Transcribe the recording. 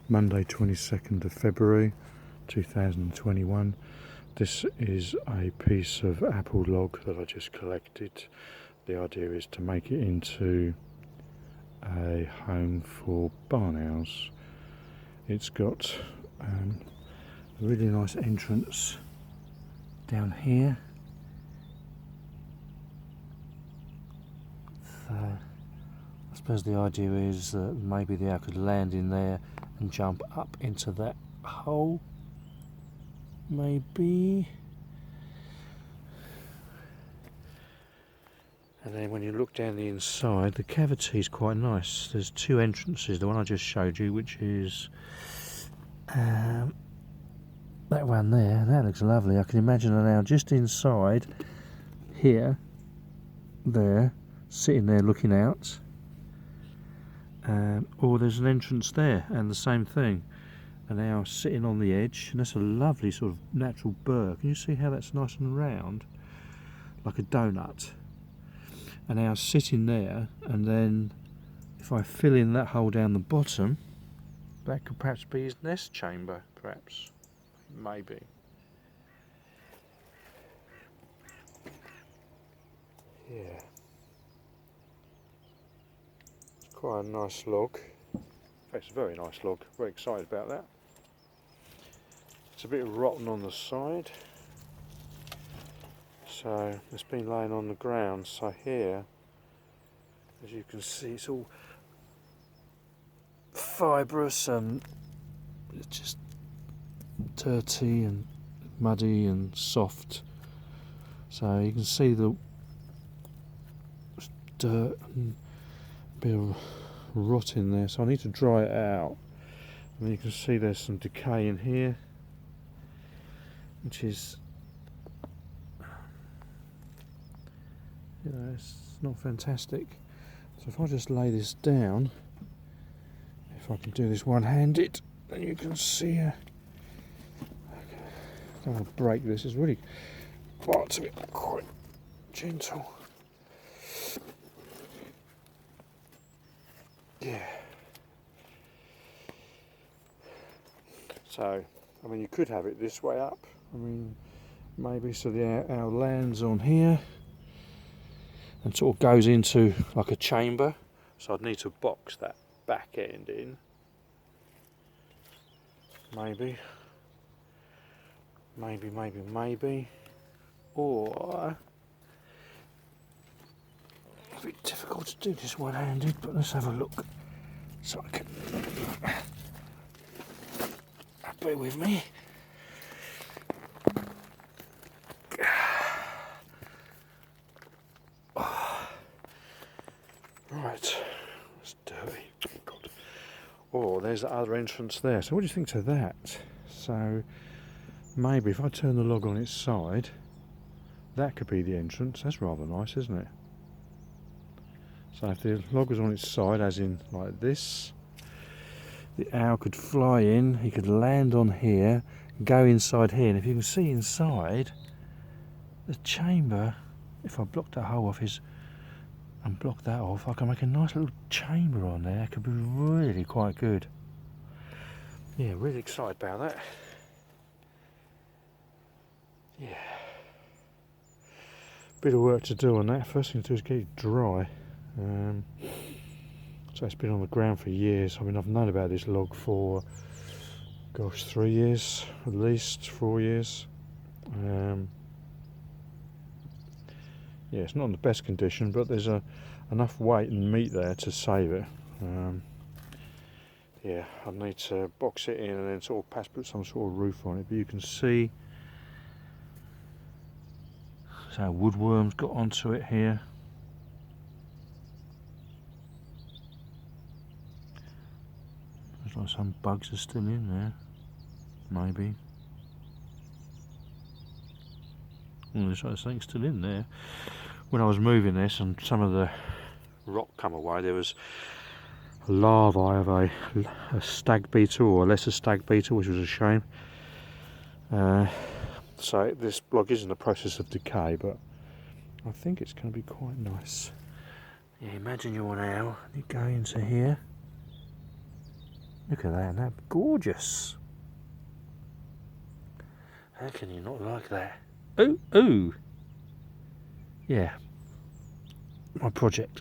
Monday 22nd of February 2021. This is a piece of apple log that I just collected. The idea is to make it into a home for barn owls. It's got a really nice entrance down here. So I suppose the idea is that maybe the owl could land in there and jump up into that hole, maybe. And then when you look down the inside, the cavity is quite nice. There's two entrances, the one I just showed you, which is that one there. That looks lovely. I can imagine an owl just inside here, there, sitting there looking out. Or there's an entrance there, and the same thing. An owl sitting on the edge, and that's a lovely sort of natural burr. Can you see how that's nice and round, like a donut? An owl sitting there, and then if I fill in that hole down the bottom, that could perhaps be his nest chamber, perhaps, maybe. Yeah. It's quite a nice log. It's a very nice log, very excited about that. It's a bit rotten on the side, so it's been laying on the ground. So here, as you can see, it's all fibrous and it's just dirty and muddy and soft. So you can see the dirt and a bit of rot in there, so I need to dry it out. And you can see there's some decay in here, which is, it's not fantastic. So if I just lay this down, if I can do this one-handed, then you can see I don't want to break this. It's really parts of it quite gentle. Yeah. So, I mean, you could have it this way up. I mean, maybe so the owl lands on here and sort of goes into like a chamber. So I'd need to box that back end in. Maybe. Or a bit difficult to do this one-handed, but let's have a look. So I can bear with me. Right, it's dirty. God. Oh, there's the other entrance there. So what do you think to that? So maybe if I turn the log on its side, that could be the entrance. That's rather nice, isn't it? So if the log was on its side, as in like this, the owl could fly in, he could land on here, go inside here, and if you can see inside, the chamber, if I block that hole off and block that off, I can make a nice little chamber on there. It could be really quite good. Yeah, really excited about that. Yeah. Bit of work to do on that. First thing to do is get it dry. So it's been on the ground for years. I mean, I've known about this log for, gosh, 3 years, at least 4 years. Yeah, it's not in the best condition, but there's enough weight and meat there to save it. Yeah, I need to box it in and then sort of perhaps put some sort of roof on it. But you can see, so woodworms got onto it here. Looks like some bugs are still in there, maybe. There's like something still in there. When I was moving this and some of the rock come away, there was a larvae of a stag beetle or a lesser stag beetle, which was a shame. So this log is in the process of decay, but I think it's going to be quite nice. Yeah, imagine you're an owl, you go into here, Look at that, now gorgeous. How can you not like that? Ooh, ooh. Yeah, my project